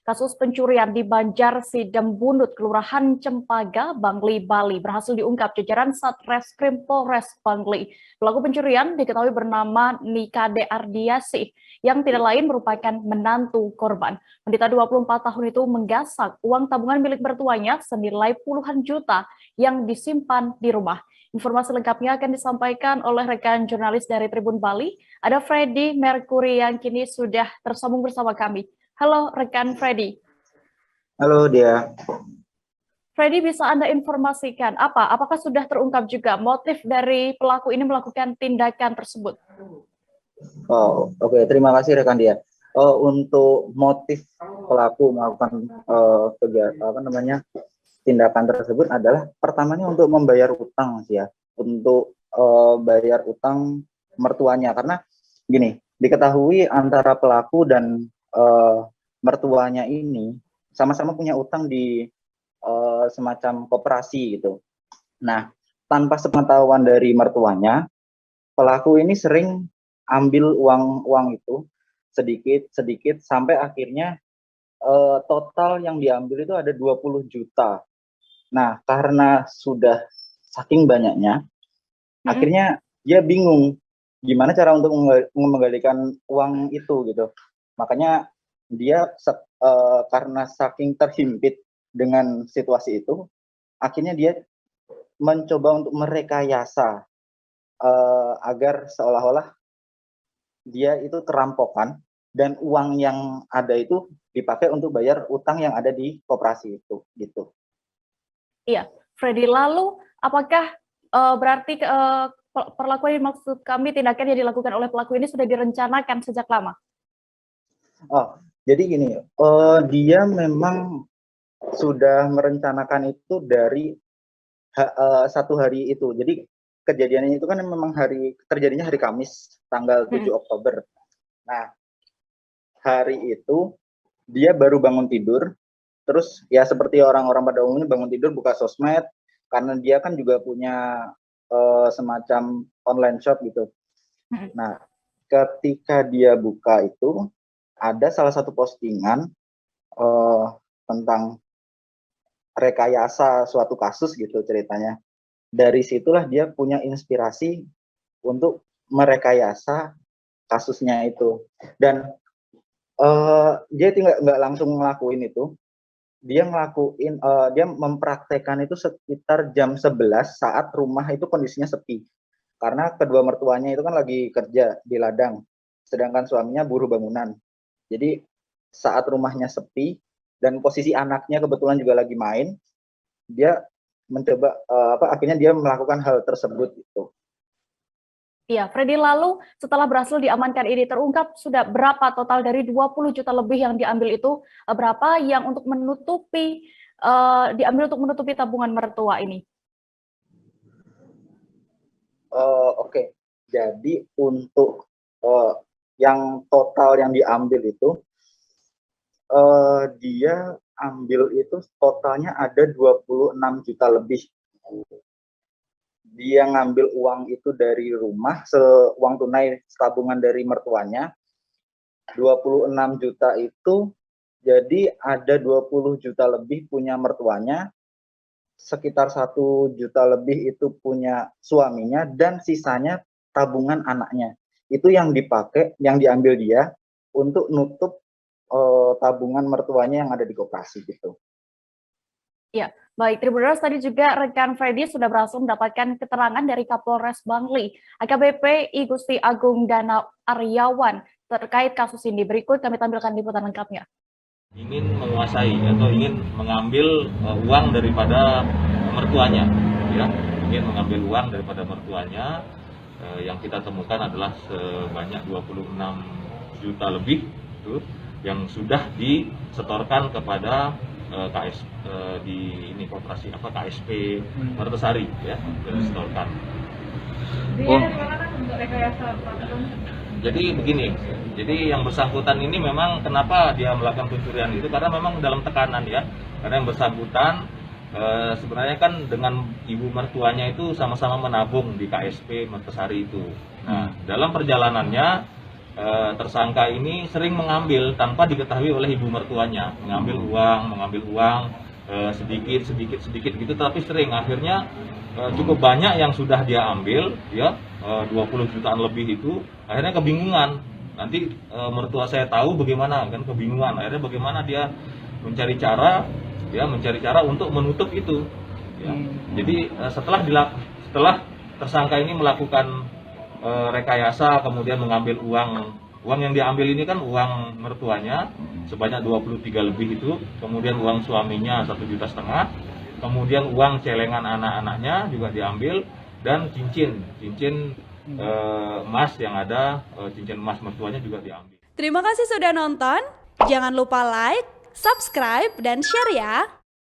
Kasus pencurian di Banjar Sidembunut, Kelurahan Cempaka, Bangli, Bali berhasil diungkap jajaran Satreskrim Polres Bangli. Pelaku pencurian diketahui bernama Nikade Ardiasih yang tidak lain merupakan menantu korban. Wanita 24 tahun itu menggasak uang tabungan milik mertuanya senilai puluhan juta yang disimpan di rumah. Informasi lengkapnya akan disampaikan oleh rekan jurnalis dari Tribun Bali, ada Freddy Mercury yang kini sudah tersambung bersama kami. Halo rekan Freddy. Halo dia. Freddy, bisa Anda informasikan apakah sudah terungkap juga motif dari pelaku ini melakukan tindakan tersebut? Oh, oke. Terima kasih rekan dia. Untuk motif pelaku melakukan tindakan tersebut adalah pertamanya untuk membayar utang sih ya, untuk bayar utang mertuanya, karena gini, diketahui antara pelaku dan mertuanya ini sama-sama punya utang di semacam koperasi gitu. Nah, tanpa sepengetahuan dari mertuanya, pelaku ini sering ambil uang itu sedikit sampai akhirnya total yang diambil itu ada 20 juta. Nah, karena sudah saking banyaknya, akhirnya dia bingung gimana cara untuk mengembalikan uang itu gitu. Makanya dia karena saking terhimpit dengan situasi itu, akhirnya dia mencoba untuk merekayasa agar seolah-olah dia itu kerampokan dan uang yang ada itu dipakai untuk bayar utang yang ada di koperasi itu gitu. Iya, Freddy, lalu apakah berarti perlakuan yang maksud kami tindakan yang dilakukan oleh pelaku ini sudah direncanakan sejak lama? Oh, jadi gini, dia memang sudah merencanakan itu dari satu hari itu. Jadi kejadiannya itu kan memang terjadinya hari Kamis tanggal 7 Oktober. Nah, hari itu dia baru bangun tidur, terus ya seperti orang-orang pada umumnya bangun tidur buka sosmed, karena dia kan juga punya semacam online shop gitu. Nah, ketika dia buka itu ada salah satu postingan tentang rekayasa suatu kasus gitu ceritanya. Dari situlah dia punya inspirasi untuk merekayasa kasusnya itu. Dan dia nggak langsung ngelakuin itu. Dia mempraktekkan itu sekitar jam 11 saat rumah itu kondisinya sepi. Karena kedua mertuanya itu kan lagi kerja di ladang, sedangkan suaminya buruh bangunan. Jadi saat rumahnya sepi dan posisi anaknya kebetulan juga lagi main, dia mencoba akhirnya dia melakukan hal tersebut itu. Iya, Freddy, lalu setelah berhasil diamankan ini terungkap sudah berapa total dari 20 juta lebih yang diambil itu, berapa yang untuk diambil untuk menutupi tabungan mertua ini? Oke. Jadi untuk yang total yang diambil itu dia ambil itu totalnya ada 26 juta lebih. Dia ngambil uang itu dari rumah, uang tunai tabungan dari mertuanya, 26 juta itu, jadi ada 20 juta lebih punya mertuanya, sekitar 1 juta lebih itu punya suaminya, dan sisanya tabungan anaknya. Itu yang dipakai, yang diambil dia untuk nutup tabungan mertuanya yang ada di koperasi gitu. Ya, baik. Tribuners, tadi juga rekan Freddy sudah berhasil mendapatkan keterangan dari Kapolres Bangli, AKBP I Gusti Agung Dana Aryawan, terkait kasus ini. Berikut kami tampilkan liputan lengkapnya. Ingin menguasai atau ingin mengambil uang daripada mertuanya, ya, ingin mengambil uang daripada mertuanya. Yang kita temukan adalah sebanyak 26 juta lebih itu yang sudah disetorkan kepada di ini koperasi KSP Martesari, ya, disetorkan. Jadi begini, jadi yang bersangkutan ini memang kenapa dia melakukan pencurian itu karena memang dalam tekanan, ya, karena yang bersangkutan sebenarnya kan dengan ibu mertuanya itu sama-sama menabung di KSP Martesari itu. Nah, dalam perjalanannya tersangka ini sering mengambil tanpa diketahui oleh ibu mertuanya, mengambil uang sedikit gitu, tapi sering akhirnya cukup banyak yang sudah dia ambil, ya 20 jutaan lebih itu, akhirnya kebingungan. Nanti mertua saya tahu bagaimana kan, kebingungan. Akhirnya bagaimana dia mencari cara untuk menutup itu. Ya. Jadi setelah tersangka ini melakukan rekayasa, kemudian mengambil uang yang diambil ini kan uang mertuanya sebanyak 23 lebih itu, kemudian uang suaminya 1,5 juta, kemudian uang celengan anak-anaknya juga diambil, dan cincin emas yang ada, cincin emas mertuanya juga diambil. Terima kasih sudah nonton. Jangan lupa like, subscribe, dan share ya.